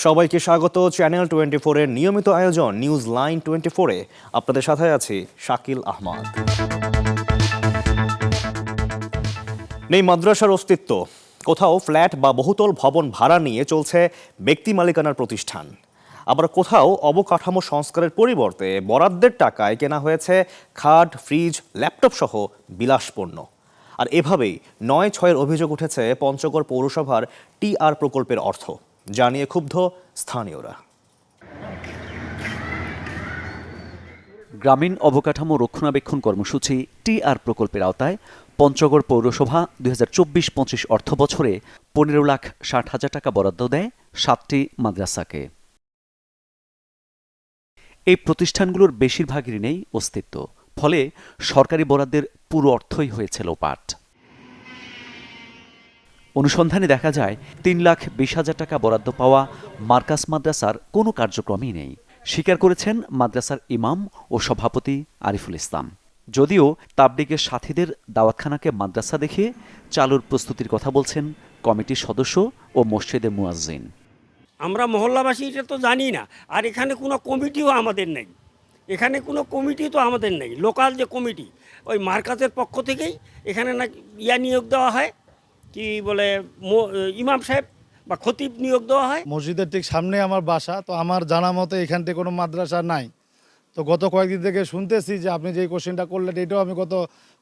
সবাইকে স্বাগত চ্যানেল 24 এর নিয়মিত আয়োজন নিউজ লাইন 24 এ আপনাদের সাথে আছি শাকিল আহমদ। নেই মাদ্রাসার অস্তিত্ব, কোথাও ফ্ল্যাট বা বহুতল ভবন ভাড়া নিয়ে চলছে ব্যক্তি মালিকানার প্রতিষ্ঠান, আবার কোথাও অবকাঠামো সংস্কারের পরিবর্তে বরাদ্দের টাকায় কেনা হয়েছে খাট, ফ্রিজ, ল্যাপটপ সহ বিলাসপণ্য। আর এভাবেই ৯/৬-এর অভিযোগ উঠেছে পঞ্চগড় পৌরসভার টিআর প্রকল্পের অর্থ, যা নিয়ে ক্ষুব্ধ স্থানীয়রা। গ্রামীণ অবকাঠামো রক্ষণাবেক্ষণ কর্মসূচি টিআর প্রকল্পের আওতায় পঞ্চগড় পৌরসভা ২০২৪-২৫ অর্থ বছরে ১৫,৬০,০০০ টাকা বরাদ্দ দেয় ৭টি মাদ্রাসাকে। এই প্রতিষ্ঠানগুলোর বেশিরভাগেরই নেই অস্তিত্ব, ফলে সরকারি বরাদ্দের পুরো অর্থই হয়েছে লোপাট। অনুসন্ধানে দেখা যায় ৩,২০,০০০ টাকা বরাদ্দ পাওয়া মার্কাস মাদ্রাসার কোনো কার্যক্রমই নেই, স্বীকার করেছেন মাদ্রাসার ইমাম ও সভাপতি আরিফুল ইসলাম। যদিও তাবলিগের সাথীদের দাওয়াতখানাকে মাদ্রাসা দেখে চালুর প্রস্তুতির কথা বলছেন কমিটির সদস্য ও মসজিদের মুয়াজ্জিন। আমরা মহল্লাবাসী এটা তো জানি না, আর এখানে কোনো কমিটিও আমাদের নেই, এখানে কোনো কমিটি তো আমাদের নেই। লোকাল যে কমিটি, ওই মার্কাজের পক্ষ থেকেই এখানে না নিয়োগ দেওয়া হয়, কি বলে ইমাম সাহেব বা খতিব নিয়োগ দেওয়া হয়। মসজিদের ঠিক সামনে আমার বাসা, তো আমার জানা মতে এখান থেকে কোনো মাদ্রাসা নাই। তো গত কয়েকদিন থেকে শুনতেছি যে আপনি যে কোশ্চেনটা করলেন, এটাও আমি গত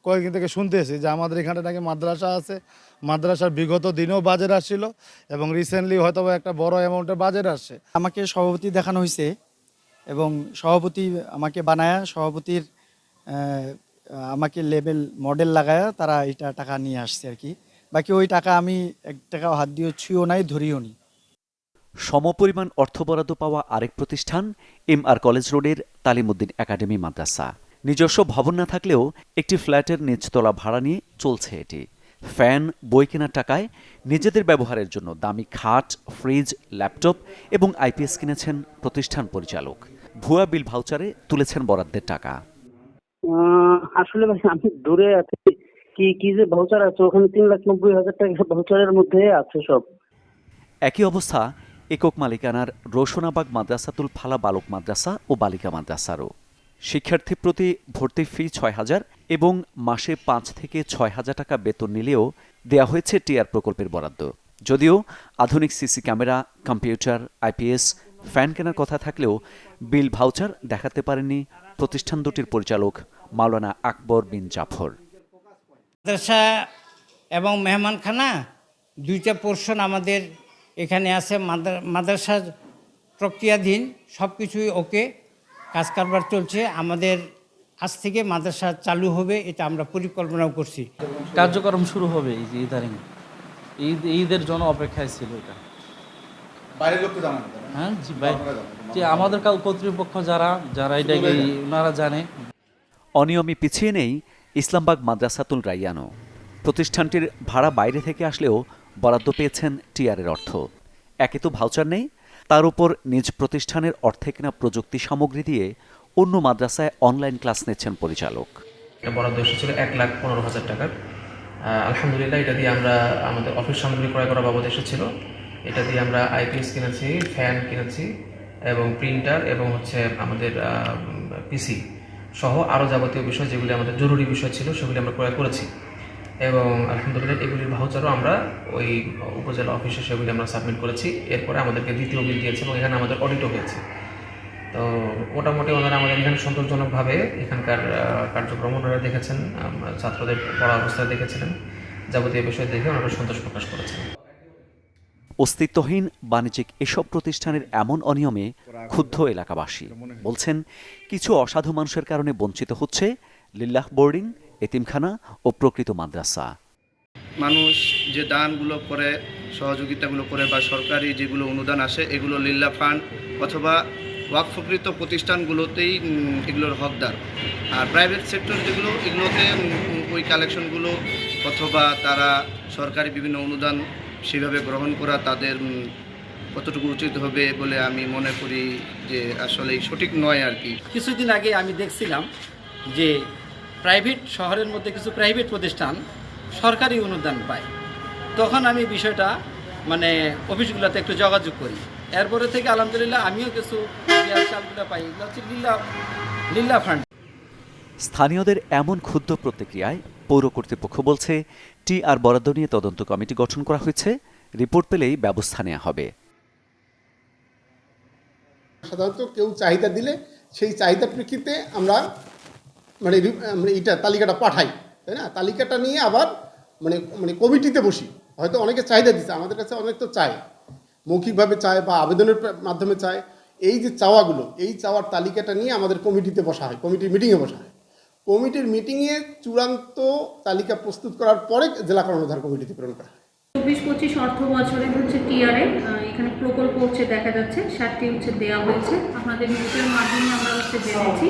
কয়েকদিন থেকে শুনতেছি যে আমাদের এখানে নাকি মাদ্রাসা আছে। মাদ্রাসার বিগত দিনেও বাজেট আসছিল এবং রিসেন্টলি হয়তো একটা বড় অ্যামাউন্টের বাজেট আসছে। আমাকে সভাপতি দেখানো হয়েছে এবং সভাপতি আমাকে বানায়া, সভাপতির আমাকে লেবেল মডেল লাগায়া তারা এটা টাকা নিয়ে আসছে আর কি। বাকি ওই টাকা আমি ১ টাকাও হাত দিয়ে ছুঁয়েও নাই, ধরিও নি। সমপরিমাণ অর্থ বরাদ্দ পাওয়া আরেক প্রতিষ্ঠান MR কলেজ রোডের তালিমউদ্দিন একাডেমি মাদ্রাসা। নিজস্ব ভবন না থাকলেও একটি ফ্ল্যাটের নিচতলা ভাড়া নিয়ে চলছে এটি। ফ্যান, বই কেনার টাকায় নিজেদের ব্যবহারের জন্য দামি খাট, ফ্রিজ, ল্যাপটপ এবং আইপিএস কিনেছেন প্রতিষ্ঠান পরিচালক। ভুয়া বিল ভাউচারে তুলেছেন বরাদ্দের টাকা। আসলে ভাই আমি দূরে আছি, কি যে ভাউচার আছে ওখানে ৩,৯০,০০০ টাকা ভাউচারের মধ্যে আছে সব। একই অবস্থা একক মালিকানার রোশনাবাগ মাদ্রাসাতুল ফালা বালক মাদ্রাসা ও বালিকা মাদ্রাসারও। শিক্ষার্থী প্রতি ভর্তি ফি ৬,০০০ এবং মাসে ৫ থেকে ৬,০০০ টাকা বেতন নিলেও দেয়া হয়েছে টিআর প্রকল্পের বরাদ্দ। যদিও আধুনিক CC camera, computer, IPS, fan কেনার কথা থাকলেও বিল ভাউচার দেখাতে পারেননি প্রতিষ্ঠান দুটির পরিচালক মাওলানা আকবর বিন জাফর। মাদ্রাসা এবং মেহমানখানা দুইটা পোর্শন আমাদের এখানে আছে। মাদ্রাসা প্রক্রিয়াধীন, সব কিছুই ওকে, কাজ কারবার চলছে। আমাদের আজ থেকে মাদ্রাসা চালু হবে, এটা আমরা পরিকল্পনাও করছি। কার্যক্রম শুরু হবে এই যে ইদারিং ঈদের জন্য অপেক্ষায় ছিল এটা। বাইরের লোককে জানান? হ্যাঁ জি ভাই, যে আমাদের কর্তৃপক্ষ যারা এটাকে ওনারা জানে। অনিয়মে পিছিয়ে নেই ইসলামবাগ মাদ্রাসাতুল রাইয়ানও। প্রতিষ্ঠানটির ভাড়া বাইরে থেকে আসলেও বরাদ্দ পেয়েছেন টিআরের অর্থ। একে তো ভাউচার নেই, তার উপর নিজ প্রতিষ্ঠানের অর্থে কেনা প্রযুক্তি সামগ্রী দিয়ে অন্য মাদ্রাসায় অনলাইন ক্লাস নিচ্ছেন পরিচালক। বরাদ্দ এসেছিল ১,১৫,০০০ টাকার। আলহামদুলিল্লাহ এটা দিয়ে আমরা আমাদের অফিস সামগ্রী ক্রয় করা বাবদ এসেছিল। এটা দিয়ে আমরা আইপিএস কিনেছি, ফ্যান কিনেছি এবং প্রিন্টার এবং আমাদের পিসি সহ আরও যাবতীয় বিষয় যেগুলি আমাদের জরুরি বিষয় ছিল সেগুলি আমরা ক্রয় করেছি এবং আলহামদুলিল্লাহ এগুলির ভাউচারও আমরা ওই উপজেলা অফিসে সেগুলি আমরা সাবমিট করেছি। এরপরে আমাদেরকে দ্বিতীয় বিল দিয়েছে এবং এখানে আমাদের অডিটও হয়েছে। তো মোটামুটি ওনারা আমাদের এখানে সন্তোষজনকভাবে এখানকার কার্যক্রম ওনারা দেখেছেন, ছাত্রদের পড়া অবস্থায় দেখেছিলেন, যাবতীয় বিষয় দেখে ওনারা সন্তোষ প্রকাশ করেছেন। অস্তিত্বহীন বাণিজ্যিক এসব প্রতিষ্ঠানের এমন অনিয়মে ক্ষুব্ধ এলাকাবাসী বলছেন, কিছু অসাধু মানুষের কারণে বঞ্চিত হচ্ছে লিল্লাহ বোর্ডিং, এতিমখানা ও প্রকৃত মাদ্রাসা। মানুষ যে দানগুলো করে, সহযোগিতাগুলো করে বা সরকারি যেগুলো অনুদান আসে, এগুলো লিল্লাহ ফান্ড অথবা ওয়াকফকৃত প্রতিষ্ঠানগুলোতেই এগুলোর হকদার। আর প্রাইভেট সেক্টর যেগুলো, এগুলোতে ওই কালেকশনগুলো অথবা তারা সরকারি বিভিন্ন অনুদান সেভাবে গ্রহণ করা তাদের কতটুকু উচিত হবে বলে আমি মনে করি যে আসলে সঠিক নয় আর কি। কিছুদিন আগে আমি দেখছিলাম যে প্রাইভেট শহরের মধ্যে কিছু প্রাইভেট প্রতিষ্ঠান সরকারি অনুদান পায়। তখন আমি বিষয়টা অফিসগুলোতে একটু যোগাযোগ করি, এরপরে থেকে আলহামদুলিল্লাহ আমিও কিছু চালগুলো পাই, এগুলো হচ্ছে লিল্লা ফান্ড। স্থানীয়দের এমন ক্ষুদ্র প্রতিক্রিয়ায় পৌর কর্তৃপক্ষ বলছে, টিআর বরাদ্দ নিয়ে তদন্ত কমিটি গঠন করা হয়েছে, রিপোর্ট পেলেই ব্যবস্থা নেওয়া হবে। সাধারণত কেউ চাহিদা দিলে সেই চাহিদার প্রেক্ষিতে আমরা এটা তালিকাটা পাঠাই, তাই না? তালিকাটা নিয়ে আবার কমিটিতে বসি। হয়তো অনেকে চাহিদা দিচ্ছে, আমাদের কাছে অনেক তো চায়, মৌখিকভাবে চায় বা আবেদনের মাধ্যমে চায়। এই যে চাওয়াগুলো, এই চাওয়ার তালিকাটা নিয়ে আমাদের কমিটিতে বসা হয়, কমিটির মিটিংয়ে বসা হয়। কমিটির মিটিংয়ে চূড়ান্ত তালিকা প্রস্তুত করার পরে জেলা কর্মধার কমিটিতে প্রেরণ করা হয়। 24-25 অর্থ বছরে হচ্ছে টিআরএ এখানে প্রকল্প হচ্ছে দেখা যাচ্ছে 60টি হচ্ছে দেওয়া হয়েছে। আপনাদের নিউজের মাধ্যমে আমরা হচ্ছে জেনেছি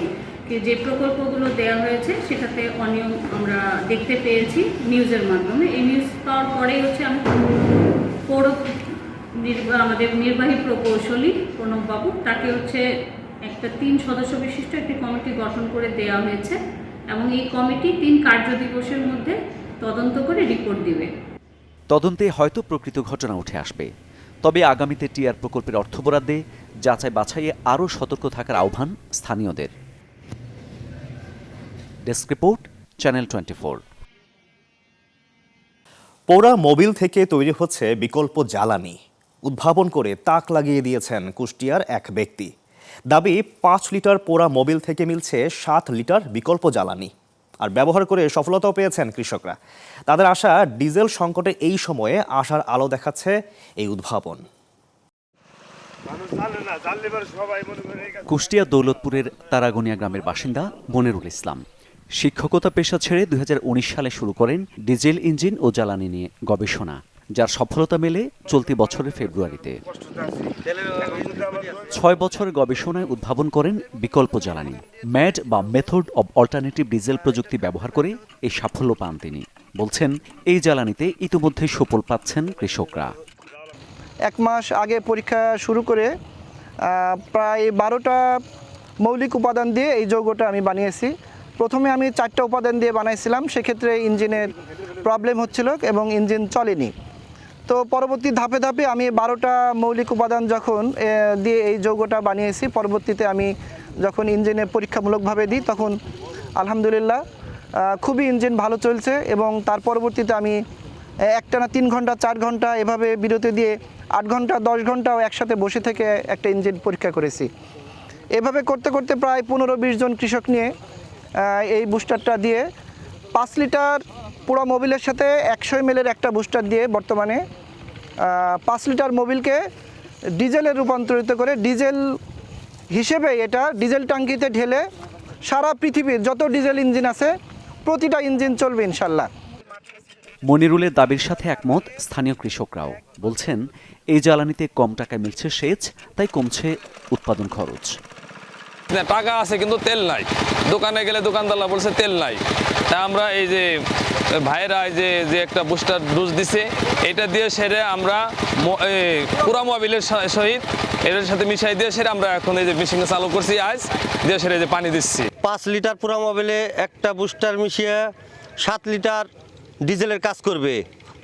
যে প্রকল্পগুলো দেওয়া হয়েছে সেটাতে অনিয়ম আমরা দেখতে পেয়েছি নিউজের মাধ্যমে। এই নিউজ পাওয়ার পরেই হচ্ছে আমি আমাদের নির্বাহী প্রকৌশলী প্রণববাবু তাকে হচ্ছে একটা 3 সদস্য বিশিষ্ট একটি কমিটি গঠন করে দেওয়া হয়েছে এবং এই কমিটি 3 কার্যদিবসের মধ্যে তদন্ত করে রিপোর্ট দিবে। তদন্তে হয়তো প্রকৃত ঘটনা উঠে আসবে, তবে আগামীতে টিআর প্রকল্পের অর্থ বরাদ্দে যাচাই বাছাইয়ে আরও সতর্ক থাকার আহ্বান স্থানীয়দের। Desk report, channel 24। পোড়া মোবিল থেকে তৈরি হচ্ছে বিকল্প জ্বালানি। উদ্ভাবন করে তাক লাগিয়ে দিয়েছেন কুষ্টিয়ার এক ব্যক্তি। দাবি 5 লিটার পোড়া মোবিল থেকে মিলছে 7 লিটার বিকল্প জ্বালানি। আর ব্যবহার করে সফলতাও পেয়েছেন কৃষকরা। তাদের আশা, ডিজেল সংকটে এই সময়ে আশার আলো দেখাচ্ছে এই উদ্ভাবন। কুষ্টিয়া দৌলতপুরের তারাগনিয়া গ্রামের বাসিন্দা মনিরুল ইসলাম শিক্ষকতা পেশা ছেড়ে 2019 সালে শুরু করেন ডিজেল ইঞ্জিন ও জ্বালানি নিয়ে গবেষণা, যার সফলতা মেলে চলতি বছরের ফেব্রুয়ারিতে। 6 বছরের গবেষণায় উদ্ভাবন করেন বিকল্প জ্বালানি। ম্যাড বা মেথড অব অল্টারনেটিভ ডিজেল প্রযুক্তি ব্যবহার করে এই সাফল্য পান তিনি। বলছেন, এই জ্বালানিতে ইতিমধ্যে সুফল পাচ্ছেন কৃষকরা। 1 মাস আগে পরীক্ষা শুরু করে প্রায় 12টা মৌলিক উপাদান দিয়ে এই যৌগটা আমি বানিয়েছি। প্রথমে আমি 4টা উপাদান দিয়ে বানাইছিলাম, সেক্ষেত্রে ইঞ্জিনের প্রবলেম হচ্ছিল এবং ইঞ্জিন চলেনি। তো পরবর্তী ধাপে ধাপে আমি 12টা মৌলিক উপাদান যখন দিয়ে এই যৌগটা বানিয়েছি, পরবর্তীতে আমি যখন ইঞ্জিনে পরীক্ষামূলকভাবে দিই তখন আলহামদুলিল্লাহ খুবই ইঞ্জিন ভালো চলছে। এবং তার পরবর্তীতে আমি একটানা 3 ঘন্টা 4 ঘন্টা এভাবে বিরতি দিয়ে 8 ঘন্টা 10 ঘন্টাও একসাথে বসে থেকে একটা ইঞ্জিন পরীক্ষা করেছি। এভাবে করতে করতে প্রায় 15-20 জন কৃষক নিয়ে এই বুস্টারটা দিয়ে 5 লিটার পুরো মোবিলের সাথে 100 ml একটা বুস্টার দিয়ে বর্তমানে 5 লিটার মোবিলকে ডিজেলে রূপান্তরিত করে ডিজেল হিসেবে এটা ডিজেল ট্যাঙ্কিতে ঢেলে সারা পৃথিবীর যত ডিজেল ইঞ্জিন আছে প্রতিটা ইঞ্জিন চলবে ইনশাল্লাহ। মনিরুলের দাবির সাথে একমত স্থানীয় কৃষকরাও। বলছেন, এই জ্বালানিতে কম টাকায় মিলছে সেচ, তাই কমছে উৎপাদন খরচ। টাকা আছে কিন্তু তেল নাই, দোকানে গেলে দোকানদাররা বলছে তেল নাই। তা আমরা এই যে ভাইরা যে একটা বুস্টার ডোজ দিছে, এটা দিয়ে সেরে আমরা পুরা মোবিলের সহিত এটার সাথে মিশাই দিয়ে সেরে আমরা এখন এই যে মেশিনটা চালু করছি আজ দিয়ে সেরে যে পানি দিচ্ছি। 5 লিটার পুরা মোবিলে একটা বুস্টার মিশিয়ে 7 লিটার ডিজেলের কাজ করবে,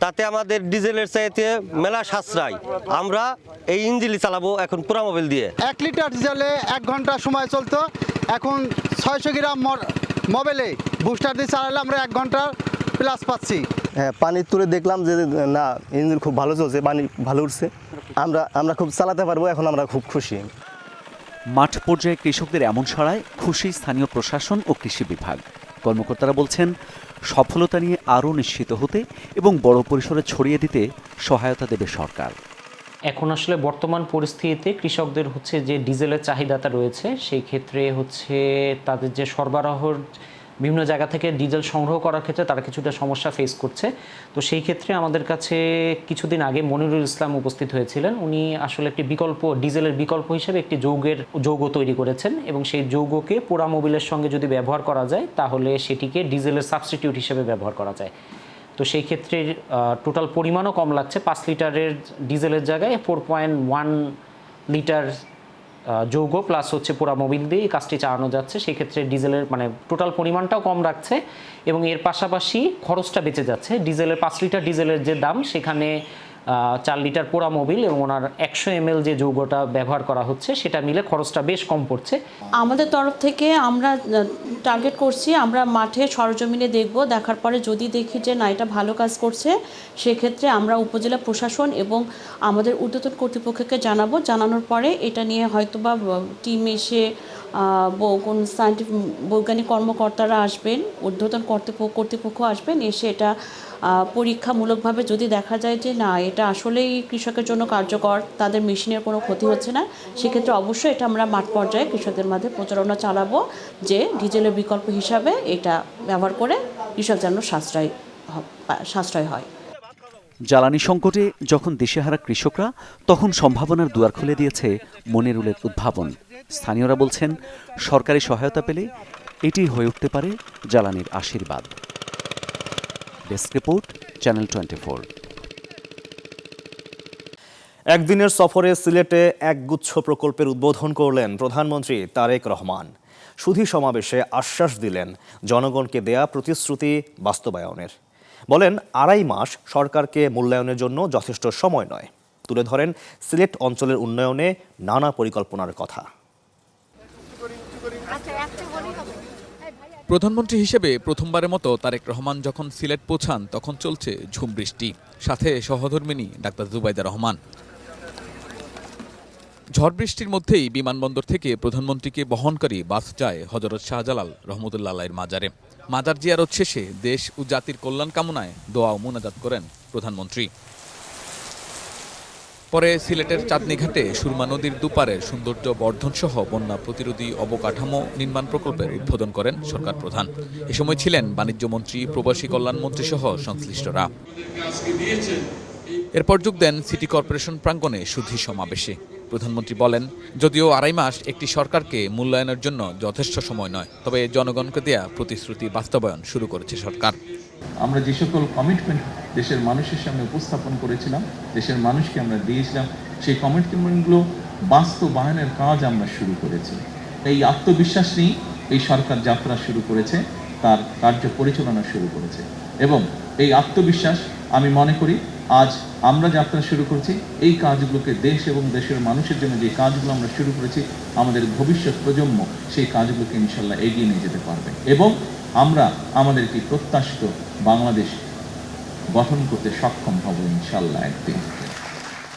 তাতে আমাদের ডিজেলের চাইতে মেলা সাশ্রয়। আমরা এই ইঞ্জিনই চালাবো এখন পুরা মোবিল দিয়ে। 1 লিটার ডিজেলে 1 ঘন্টা সময় চলতো, এখন 600 গ্রাম মোবিলে বুস্টার দিয়ে চালালে আমরা 1 ঘন্টা প্লাস পাচ্ছি। হ্যাঁ, পানি তুলে দেখলাম যে না, ইঞ্জিন খুব ভালো চলছে, পানি ভালো উঠছে, আমরা খুব চালাতে পারবো, এখন আমরা খুব খুশি। মাঠ পর্যায়ে কৃষকদের এমন সাড়ায় খুশি স্থানীয় প্রশাসন ও কৃষি বিভাগ। কর্মকর্তারা বলছেন, সফলতা নিয়ে আরও নিশ্চিত হতে এবং বড় পরিসরে ছড়িয়ে দিতে সহায়তা দেবে সরকার। এখন আসলে বর্তমান পরিস্থিতিতে কৃষকদের হচ্ছে যে ডিজেলের চাহিদাটা রয়েছে, সেই ক্ষেত্রে হচ্ছে তাদের যে সরবরাহর বিভিন্ন জায়গা থেকে ডিজেল সংগ্রহ করার ক্ষেত্রে তারা কিছুটা সমস্যা ফেস করছে। তো সেই ক্ষেত্রে আমাদের কাছে কিছুদিন আগে মনিরুল ইসলাম উপস্থিত হয়েছিলেন। উনি আসলে একটি ডিজেলের বিকল্প হিসেবে একটি যৌগ তৈরি করেছেন এবং সেই যৌগকে পোড়া মোবিলের সঙ্গে যদি ব্যবহার করা যায় তাহলে সেটিকে ডিজেলের সাবস্টিটিউট হিসেবে ব্যবহার করা যায়। তো সেই ক্ষেত্রে টোটাল পরিমাণও কম লাগছে। 5 লিটারের ডিজেলের জায়গায় 4.1 লিটার যৌগ প্লাস হচ্ছে পোড়া মোবিল দিয়ে কাজটি চালানো যাচ্ছে। সেই ক্ষেত্রে ডিজেলের টোটাল পরিমাণটাও কম রাখছে এবং এর পাশাপাশি খরচটা বেঁচে যাচ্ছে। ডিজেলের 5 লিটার ডিজেলের যে দাম, সেখানে 4 লিটার পোড়া মোবিল এবং ওনার 100 ml যে যৌগটা ব্যবহার করা হচ্ছে সেটা মিলে খরচটা বেশ কম পড়ছে। আমাদের তরফ থেকে আমরা টার্গেট করছি, আমরা মাঠে সরজমিনে দেখব, দেখার পরে যদি দেখি যে না এটা ভালো কাজ করছে, সেক্ষেত্রে আমরা উপজেলা প্রশাসন এবং আমাদের ঊর্ধ্বতন কর্তৃপক্ষকে জানাবো। জানানোর পরে এটা নিয়ে হয়তোবা টিম এসে কোন সায়েন্টিফিক বৈজ্ঞানিক কর্মকর্তারা আসবেন, ঊর্ধ্বতন কর্তৃপক্ষ আসবেন, এসে এটা পরীক্ষামূলকভাবে যদি দেখা যায় যে না এটা আসলেই কৃষকের জন্য কার্যকর, তাদের মেশিনের কোনো ক্ষতি হচ্ছে না, সেক্ষেত্রে অবশ্যই এটা আমরা মাঠ পর্যায়ে কৃষকদের মাঝে প্রচারণা চালাবো যে ডিজেলের বিকল্প হিসাবে এটা ব্যবহার করে কৃষক যেন সাশ্রয় হয়। জ্বালানি সংকটে যখন দিশেহারা কৃষকরা, তখন সম্ভাবনার দুয়ার খুলে দিয়েছে মনিরুলের উদ্ভাবন। স্থানীয়রা বলছেন সরকারি সহায়তা পেলে এটি হয়ে উঠতে পারে জ্বালানির আশীর্বাদ। Desk report, channel 24। একদিনের সফরে সিলেটে একগুচ্ছ প্রকল্পের উদ্বোধন করলেন প্রধানমন্ত্রী তারেক রহমান। সুধী সমাবেশে আশ্বাস দিলেন জনগণকে দেয়া প্রতিশ্রুতি বাস্তবায়নের। বলেন 2.5 মাস সরকারকে মূল্যায়নের জন্য যথেষ্ট সময় নয়। তুলে ধরেন সিলেট অঞ্চলের উন্নয়নে নানা পরিকল্পনার কথা। প্রধানমন্ত্রী হিসেবে প্রথমবারের মতো তারেক রহমান যখন সিলেট পৌঁছান তখন চলছে ঝুম বৃষ্টি, সাথে সহধর্মিণী ডাক্তার জুবাইদা রহমান। ঝড় বৃষ্টির মধ্যেই বিমানবন্দর থেকে প্রধানমন্ত্রীকে বহনকারী বাস যায় হযরত শাহজালাল রহমতুল্লাহ আলাইহির মাজারে। মাজার জিয়ারত শেষে দেশ ও জাতির কল্যাণ কামনায় দোয়া ও মোনাজাত করেন প্রধানমন্ত্রী। পরে সিলেটের চাঁদনীঘাটে সুরমা নদীর দুপারে সৌন্দর্য বর্ধন সহ বন্যা প্রতিরোধী অবকাঠামো নির্মাণ প্রকল্পের উদ্বোধন করেন সরকার প্রধান। এ সময় ছিলেন বাণিজ্য মন্ত্রী, প্রবাসী কল্যাণ মন্ত্রী সহ সংশ্লিষ্টরা। এরপর যোগ দেন সিটি কর্পোরেশন প্রাঙ্গণে সুধী সমাবেশে। প্রধানমন্ত্রী বলেন, যদিও 2.5 মাস একটি সরকারকে মূল্যায়নের জন্য যথেষ্ট সময় নয়, তবে জনগণকে দেয়া প্রতিশ্রুতি বাস্তবায়ন শুরু করেছে সরকার। আমরা যে সকল কমিটমেন্ট দেশের মানুষের সামনে উপস্থাপন করেছিলাম, দেশের মানুষকে আমরা দিয়েছিলাম, সেই কমিটমেন্টগুলো বাস্তবায়নের কাজ আমরা শুরু করেছি। এই আত্মবিশ্বাস নিয়ে এই সরকার যাত্রা শুরু করেছে, তার কার্য পরিচালনা শুরু করেছে এবং এই আত্মবিশ্বাস আমি মনে করি আজ আমরা যাত্রা শুরু করছি, এই কাজগুলোকে দেশ এবং দেশের মানুষের জন্য যে কাজগুলো আমরা শুরু করেছি, আমাদের ভবিষ্যৎ প্রজন্ম সেই কাজগুলোকে ইনশাল্লাহ এগিয়ে নিয়ে যেতে পারবে এবং আমরা আমাদের কি প্রত্যাশিত বাংলাদেশ গঠন করতে সক্ষম হব ইনশাল্লাহ একদিন।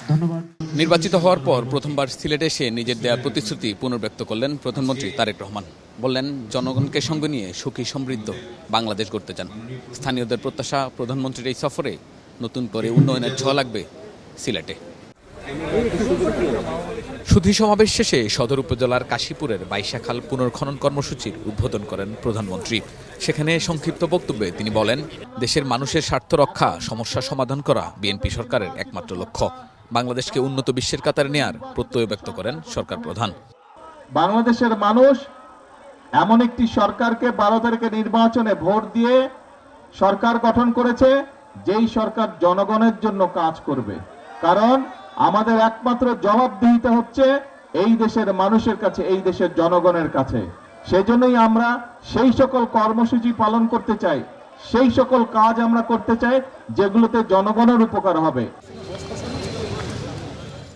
ধন্যবাদ। নির্বাচিত হওয়ার পর প্রথমবার সিলেটে এসে নিজের দেয়া প্রতিশ্রুতি পুনর্ব্যক্ত করলেন প্রধানমন্ত্রী তারেক রহমান। বললেন, জনগণকে সঙ্গে নিয়ে সুখী সমৃদ্ধ বাংলাদেশ গড়তে চান। স্থানীয়দের প্রত্যাশা, প্রধানমন্ত্রীর এই সফরে নতুন করে উন্নয়নের ছোঁয়া লাগবে সিলেটে। সুধী সমাবেশ শেষে সদর উপজেলার কাশীপুরের বাইশাখাল পুনর্খনন কর্মসূচির উদ্বোধন করেন প্রধানমন্ত্রী। সেখানে সংক্ষিপ্ত বক্তব্যে তিনি বলেন, দেশের মানুষের স্বার্থ রক্ষা, সমস্যা সমাধান করা বিএনপি সরকারের একমাত্র লক্ষ্য। বাংলাদেশকে উন্নত বিশ্বের কাতারে নেয়ার প্রত্যয় ব্যক্ত করেন সরকার প্রধান। বাংলাদেশের মানুষ এমন একটি সরকারকে 12 তারিখে নির্বাচনে ভোট দিয়ে সরকার গঠন করেছে, যেই সরকার জনগণের জন্য কাজ করবে। কারণ আমাদের একমাত্র জবাবদিহিতা হচ্ছে এই দেশের মানুষের কাছে, এই দেশের জনগণের কাছে। সেজন্যই আমরা সেই সকল কর্মসূচি পালন করতে চাই, সেই সকল কাজ আমরা করতে চাই যেগুলোতে জনগণের উপকার হবে।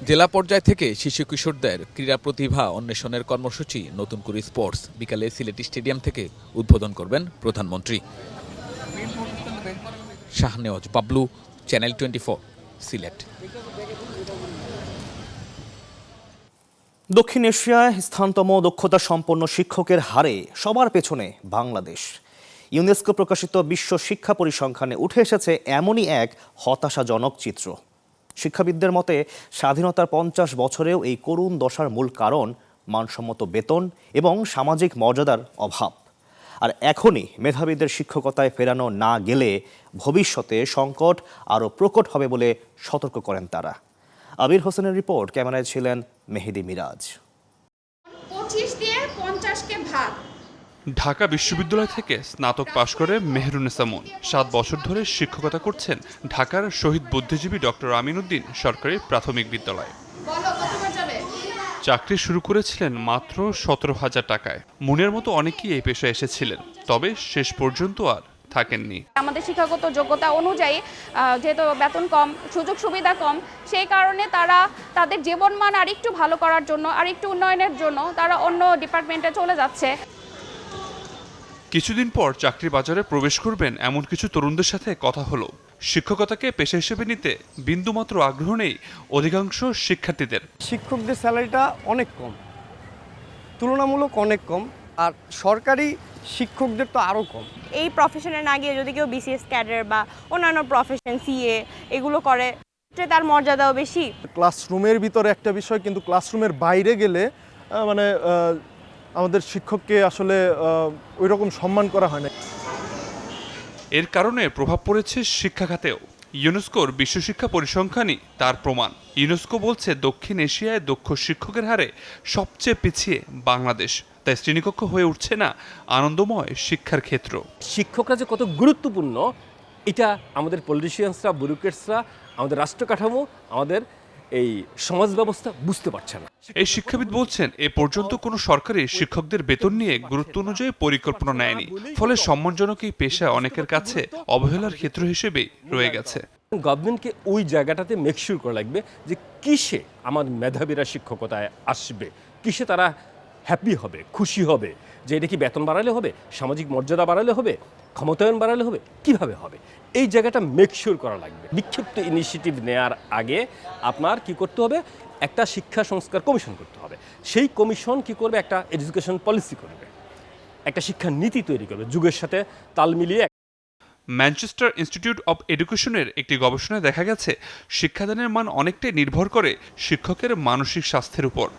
জেলা পর্যায় থেকে শিশু কিশোরদের ক্রীড়া প্রতিভা অন্বেষণের কর্মসূচি নতুন করে স্পোর্টস বিকালে সিলেট স্টেডিয়াম থেকে উদ্বোধন করবেন প্রধানমন্ত্রী। শাহনেওয়াজ বাবলু, চ্যানেল 24, সিলেট। দক্ষিণ এশিয়ায় স্থানতম দক্ষতা সম্পন্ন শিক্ষকের হারে সবার পেছনে বাংলাদেশ। ইউনেস্কো প্রকাশিত বিশ্ব শিক্ষা পরিসংখ্যানে উঠে এসেছে এমনই এক হতাশাজনক চিত্র। শিক্ষাবিদদের মতে স্বাধীনতার 50 বছরেও এই করুণ দশার মূল কারণ মানসম্মত বেতন এবং সামাজিক মর্যাদার অভাব। আর এখনই মেধাবীদের শিক্ষকতায় ফেরানো না গেলে ভবিষ্যতে সংকট আরও প্রকট হবে বলে সতর্ক করেন তারা। আবির হোসেনের রিপোর্ট, ক্যামেরায় ছিলেন মেহেদি মিরাজ। 25 দিয়ে 50-কে ভাগ। ঢাকা বিশ্ববিদ্যালয় থেকে স্নাতক পাশ করে মেহরুন্নেসা মুন 7 বছর ধরে শিক্ষকতা করছেন ঢাকার শহীদ বুদ্ধিজীবী ডক্টর আমিনউদ্দিন সরকারি প্রাথমিক বিদ্যালয়ে। চাকরি শুরু করেছিলেন মাত্র 17,000 টাকায়। মুনের মতো অনেকেই এই পেশায় এসেছিলেন, তবে শেষ পর্যন্ত আর থাকেননি। আমাদের শিক্ষাগত যোগ্যতা অনুযায়ী যেহেতু বেতন কম, সুযোগ সুবিধা কম, সেই কারণে তারা তাদের জীবনমান আরেকটু ভালো করার জন্য, আরেকটু উন্নয়নের জন্য তারা অন্য ডিপার্টমেন্টে চলে যাচ্ছে। কিছুদিন পর চাকরি বাজারে প্রবেশ করবেন এমন কিছু তরুণদের সাথে কথা হলো। শিক্ষকতাকে পেশা হিসেবে নিতে বিন্দুমাত্র আগ্রহ নেই অধিকাংশ শিক্ষার্থীদের। শিক্ষকদের স্যালারিটা অনেক কম, তুলনামূলক অনেক কম, আর সরকারি শিক্ষকদের তো আরও কম। এই প্রফেশনে না গিয়ে যদি কেউ বিসিএস ক্যাডার বা অন্যান্য প্রফেশন সিএ এগুলো করে, তার মর্যাদাও বেশি। ক্লাসরুমের ভিতরে একটা বিষয়, কিন্তু ক্লাসরুমের বাইরে গেলে মানে আমাদের শিক্ষককে আসলে ওই রকম সম্মান করা হয় না। এর কারণে প্রভাব পড়েছে শিক্ষা খাতেও। ইউনেস্কোর বিশ্ব শিক্ষা পরিসংখ্যানই তার প্রমাণ। ইউনেস্কো বলছে দক্ষিণ এশিয়ায় দক্ষ শিক্ষকের হারে সবচেয়ে পিছিয়ে বাংলাদেশ। তাই শ্রেণীকক্ষ হয়ে উঠছে না আনন্দময় শিক্ষার ক্ষেত্র। শিক্ষকরা যে কত গুরুত্বপূর্ণ এটা আমাদের পলিটিশিয়ানসরা, ব্যুরোক্রেটসরা, আমাদের রাষ্ট্র কাঠামো, আমাদের এই সমাজ ব্যবস্থা বুঝতে পারছে না। এই শিক্ষাবিদ বলছেন এ পর্যন্ত কোনো সরকারি শিক্ষকদের বেতন নিয়ে গুরুত্ব অনুযায়ী পরিকল্পনা নেয়নি। ফলে সম্মানজনক এই পেশা অনেকের কাছে অবহেলার ক্ষেত্র হিসেবেই রয়ে গেছে। গভর্নমেন্টকে ওই জায়গাটাতে মেকশিওর করা লাগবে যে কিসে আমার মেধাবীরা শিক্ষকতায় আসবে, কিসে তারা হ্যাপি হবে, খুশি হবে, যে এটা কি বেতন বাড়ালে হবে, সামাজিক মর্যাদা বাড়ালে হবে, ক্ষমতায়ন বাড়ালে হবে, কিভাবে হবে, এই জায়গাটা মেকশিওর করা লাগবে। বিক্ষিপ্ত ইনিশিয়েটিভ নেয়ার আগে আপনার কি করতে হবে, একটা শিক্ষা সংস্কার কমিশন করতে হবে। সেই কমিশন কি করবে, একটা এডুকেশন পলিসি করবে, একটা শিক্ষা নীতি তৈরি করবে, যুগের সাথে তাল মিলিয়ে। ম্যানচেস্টার ইনস্টিটিউট অব এডুকেশনের একটি গবেষণায় দেখা গেছে শিক্ষাদানের মান অনেকটাই নির্ভর করে শিক্ষকের মানসিক স্বাস্থ্যের উপর।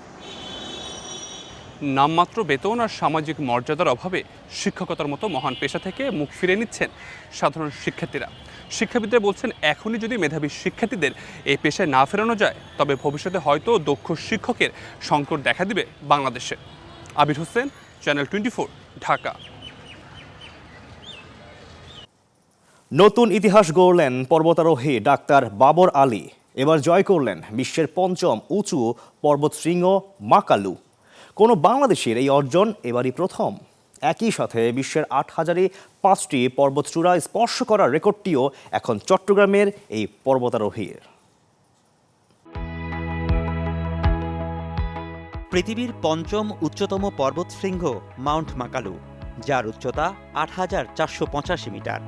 নামমাত্র বেতন আর সামাজিক মর্যাদার অভাবে শিক্ষকতার মতো মহান পেশা থেকে মুখ ফিরে নিচ্ছেন সাধারণ শিক্ষার্থীরা। শিক্ষাবিদরা বলছেন এখনই যদি মেধাবী শিক্ষার্থীদের এই পেশায় না ফেরানো যায় তবে ভবিষ্যতে হয়তো দক্ষ শিক্ষকের সংকট দেখা দিবে বাংলাদেশে। আবির হোসেন, চ্যানেল 24, ঢাকা। নতুন ইতিহাস গড়লেন পর্বতারোহী ডাক্তার বাবর আলী। এবার জয় করলেন বিশ্বের ৫ম উঁচু পর্বতশৃঙ্গ মাকালু। কোনো বাংলাদেশের এই অর্জন এবারই প্রথম। একই সাথে বিশ্বের ৮,০০৫টি পর্বতচূড়া স্পর্শ করার রেকর্ডটিও এখন চট্টগ্রামের এই পর্বতারোহীর। পৃথিবীর ৫ম উচ্চতম পর্বতশৃঙ্গ মাউন্ট মাকালু, যার উচ্চতা ৮,৪৮৫ মিটার।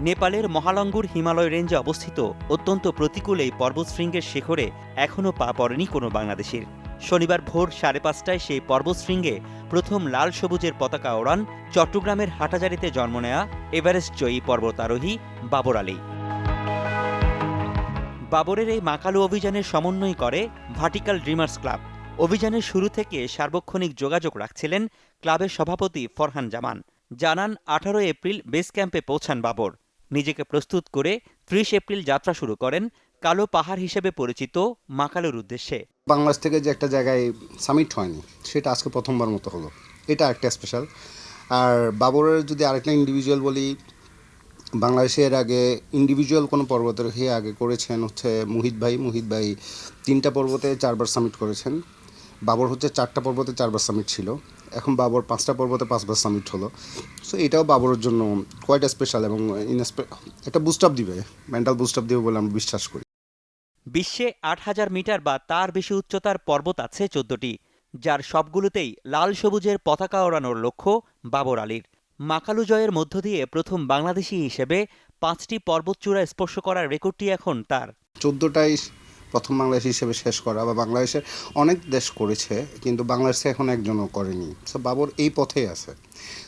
নেপালের মহালঙ্গুর হিমালয় রেঞ্জে অবস্থিত অত্যন্ত প্রতিকূল এই পর্বতশৃঙ্গের শিখরে এখনও পা পড়েনি কোনো বাংলাদেশির। শনিবার ভোর ৫:৩০টায় সেই পর্বতশৃঙ্গে প্রথম লাল সবুজের পতাকা ওড়ান চট্টগ্রামের হাটাজারিতে জন্ম নেয়া এভারেস্ট জয়ী পর্বতারোহী বাবর আলী। বাবরের এই মাকালু অভিযানের সমন্বয় করে ভার্টিক্যাল ড্রিমার্স ক্লাব। অভিযানের শুরু থেকে সার্বক্ষণিক যোগাযোগ রাখছিলেন ক্লাবের সভাপতি ফরহান জামান। জানান ১৮ এপ্রিল বেস ক্যাম্পে পৌঁছান বাবর। নিজেকে প্রস্তুত করে ৩০ এপ্রিল যাত্রা শুরু করেন কালো পাহাড় হিসেবে পরিচিত মাকালুর উদ্দেশ্যে। বাংলাদেশ থেকে যে একটা জায়গায় সামিট হয়নি, সেটা আজকে প্রথমবার মতো হলো, এটা একটা স্পেশাল। আর বাবরের যদি আরেকটা ইন্ডিভিজুয়াল বলি, বাংলাদেশের আগে ইন্ডিভিজুয়াল কোনো পর্বতারোহী আগে করেছেন হচ্ছে মুহিত ভাই ৩টা পর্বতে 4বার সামিট করেছেন। বাবর হচ্ছে 4টা পর্বতে 4বার সামিট ছিল, এখন বাবর 5টা পর্বতে 5বার সামিট হলো। সো এটাও বাবরের জন্য কোয়াইট স্পেশাল এবং একটা বুস্ট আপ দিবে, মেন্টাল বুস্ট আপ দিবে বলে আমি বিশ্বাস করি। বিশ্বে ৮,০০০ মিটার বা তার বেশি উচ্চতার পর্বত আছে ১৪টি, যার সবগুলোতেই লাল সবুজের পতাকা ওড়ানোর লক্ষ্য বাবর আলীর। মাকালু জয়ের মধ্য দিয়ে প্রথম বাংলাদেশি হিসেবে 5টি পর্বতচূড়া স্পর্শ করার রেকর্ডটি এখন তার। 14টাই প্রথম বাংলাদেশ হিসেবে শেষ করা, বা বাংলাদেশের অনেক দেশ করেছে কিন্তু বাংলাদেশে এখন একজনও করেনি। সো বাবর এই পথেই আছে।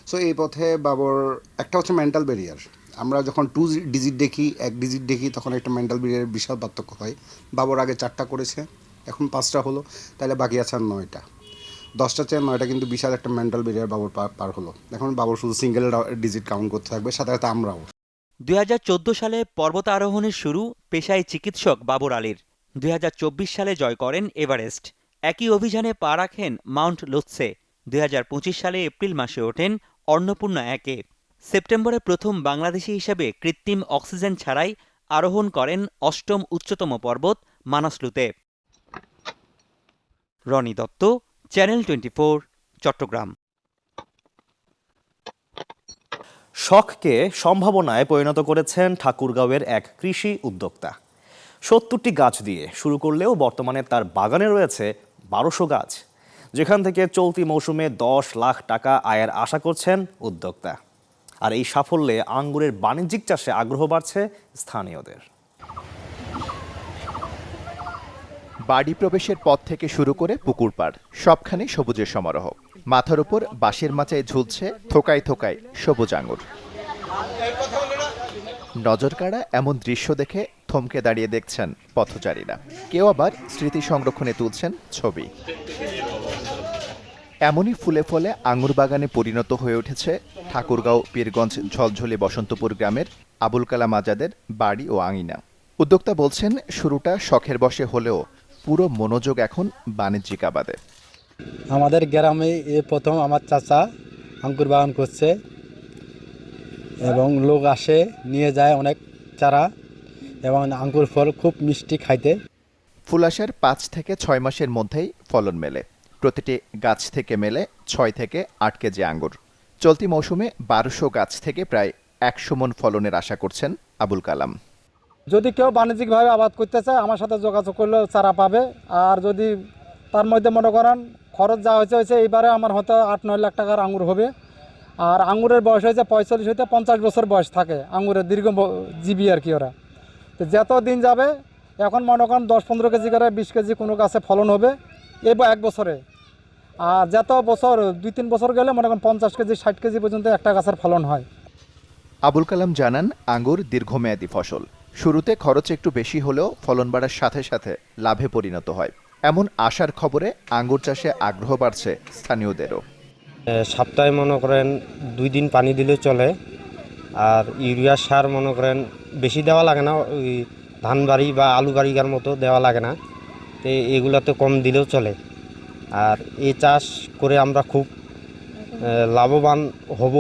সো এই পথে বাবর একটা হচ্ছে মেন্টাল ব্যারিয়ার। আমরা যখন 2 ডিজিট দেখি, 1 ডিজিট দেখি, তখন একটা মেন্টাল ব্যারিয়ারের বিশাল পার্থক্য হয়। বাবর আগে 4টা করেছে, এখন 5টা হলো, তাহলে বাকি আছে আর 9টা। 10টা চেয়ে 9টা কিন্তু বিশাল একটা মেন্টাল ব্যারিয়ার বাবর পার হলো। এখন বাবর শুধু সিঙ্গেল ডিজিট কাউন্ট করতে থাকবে, সাথে সাথে আমরাও। ২০১৪ সালে পর্বত আরোহণের শুরু পেশায় চিকিৎসক বাবর আলীর। ২০২৪ সালে জয় করেন এভারেস্ট। একই অভিযানে পা রাখেন মাউন্ট লোৎসে। ২০২৫ সালে এপ্রিল মাসে ওঠেন অন্নপূর্ণা 1-এ। সেপ্টেম্বরে প্রথম বাংলাদেশি হিসেবে কৃত্রিম অক্সিজেন ছাড়াই আরোহণ করেন ৮ম উচ্চতম পর্বত মানাসলুতে। রনি দত্ত, চ্যানেল 24, চট্টগ্রাম। শখকে সম্ভাবনায় পরিণত করেছেন ঠাকুরগাঁওয়ের এক কৃষি উদ্যোক্তা। ৭০টি গাছ দিয়ে শুরু করলেও বর্তমানে তার বাগানে রয়েছে ১২০০ গাছ, যেখান থেকে চলতি মৌসুমে ১০ লাখ টাকা আয়ের আশা করছেন উদ্যোক্তা। আর এই সাফল্যে আঙ্গুরের বাণিজ্যিক চাষে আগ্রহ বাড়ছে স্থানীয়দের। বাড়ি প্রবেশের পথ থেকে শুরু করে পুকুর পাড় সবখানে সবুজের সমারোহ। মাথার উপর বাঁশের মাচায় ঝুলছে থোকায় থোকায় সবুজ আঙুর। নজর কাড়া এমন দৃশ্য দেখে থমকে দাঁড়িয়ে দেখছেন পথচারীরা, কেউ আবার স্মৃতি সংরক্ষণে তুলছেন ছবি। এমনই ফুলে ফলে আঙুর বাগানে পরিণত হয়ে উঠেছে ঠাকুরগাঁও পীরগঞ্জ ঝলঝলি বসন্তপুর গ্রামের আবুল কালাম আজাদের বাড়ি ও আঙিনা। উদ্যোক্তা বলছেন, শুরুটা শখের বশে হলেও পুরো মনোযোগ এখন বাণিজ্যিক আবাদে। আমাদের গ্রামে প্রথম আমার চাচা আঙ্কুর বাগান করছে এবং লোক আসে নিয়ে যায় অনেক চারা, এবং আঙ্কুর ফল খুব মিষ্টি খাইতে। ফুল আসার ৫ থেকে ৬ মাসের মধ্যেই ফলন মেলে। প্রতিটি গাছ থেকে মেলে ৬ থেকে ৮ কেজি আঙ্গুর। চলতি মৌসুমে ১২০০ গাছ থেকে প্রায় ১০০ মণ ফলনের আশা করছেন আবুল কালাম। যদি কেউ বাণিজ্যিকভাবে আবাদ করতে চায় আমার সাথে যোগাযোগ করলেও চারা পাবে। আর যদি তার মধ্যে মনে করেন খরচ যা হয়েছে এইবারে আমার হয়তো ৮-৯ লাখ টাকার আঙুর হবে। আর আঙুরের বয়স হয়েছে ৪৫ হইতে ৫০ বছর বয়স থাকে আঙুরের, দীর্ঘ জীবী আর কি ওরা। তো যত দিন যাবে এখন মনে করেন ১০-১৫ কেজি করে ২০ কেজি কোনো গাছে ফলন হবে এই ১ বছরে। আর যত বছর ২-৩ বছর গেলে মনে করেন ৫০ কেজি ৬০ কেজি পর্যন্ত একটা গাছের ফলন হয়। আবুল কালাম জানান, আঙ্গুর দীর্ঘমেয়াদী ফসল। শুরুতে খরচ একটু বেশি হলেও ফলন বাড়ার সাথে সাথে লাভে পরিণত হয়। এমন আশার খবরে আঙ্গুর চাষে আগ্রহ বাড়ছে স্থানীয়দেরও। সপ্তাহে মনে করেন 2 দিন পানি দিলে চলে। আর ইউরিয়া সার মনে করেন বেশি দেওয়া লাগে না, ওই ধান বাড়ি বা আলু বাড়িকার মতো দেওয়া লাগে না, তো এগুলোতে কম দিলেও চলে। আর এই চাষ করে আমরা খুব লাভবান হব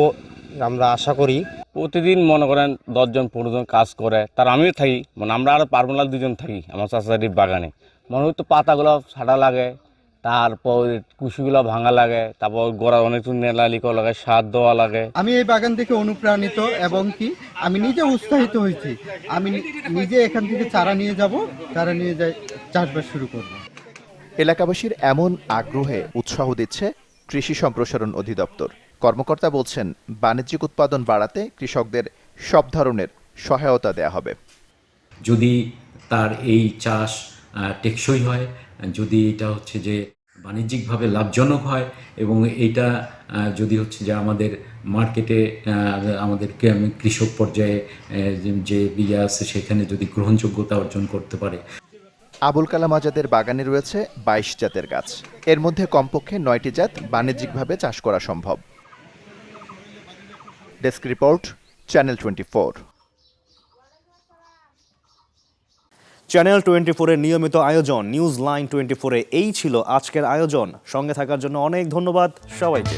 আমরা আশা করি। প্রতিদিন মনে করেন 10 জন 15 জন কাজ করে, তার আমিও থাকি, মানে আমরা আরও পারবো না 2 জন থাকি আমার চাষাবাড়ির বাগানে। মনে হয়তো পাতাগুলো ছাটা লাগে, তারপর কুশিগুলো ভাঙা লাগে, তারপর গোড়া অনেক নেলালি করা লাগে, সার দেওয়া লাগে। আমি এই বাগান থেকে অনুপ্রাণিত এবং কি আমি নিজে উৎসাহিত হয়েছি। আমি নিজে এখান থেকে চারা নিয়ে যাব, চারা নিয়ে যাই চাষবাস শুরু করব। এলাকাবাসীর এমন আগ্রহে উৎসাহ দিচ্ছে কৃষি সম্প্রসারণ অধিদপ্তর। কর্মকর্তা বলছেন, বাণিজ্যিক উৎপাদন বাড়াতে কৃষকদের সব ধরনের সহায়তা দেয়া হবে। যদি তার এই চাষ টেকসই হয়, যদি এটা হচ্ছে যে বাণিজ্যিকভাবে লাভজনক হয়, এবং এইটা যদি হচ্ছে যে আমাদের মার্কেটে আমাদের কৃষক পর্যায়ে যে বিয়া আছে সেখানে যদি গ্রহণযোগ্যতা অর্জন করতে পারে। আবুল কালাম আজাদের বাগানে রয়েছে 22 জাতের গাছ। এর মধ্যে কমপক্ষে 9টি জাত বাণিজ্যিকভাবে চাষ করা সম্ভব। Desk report, channel 24। চ্যানেল 24-এর নিয়মিত আয়োজন নিউজ লাইন 24-এ এই ছিল আজকের আয়োজন। সঙ্গে থাকার জন্য অনেক ধন্যবাদ সবাইকে।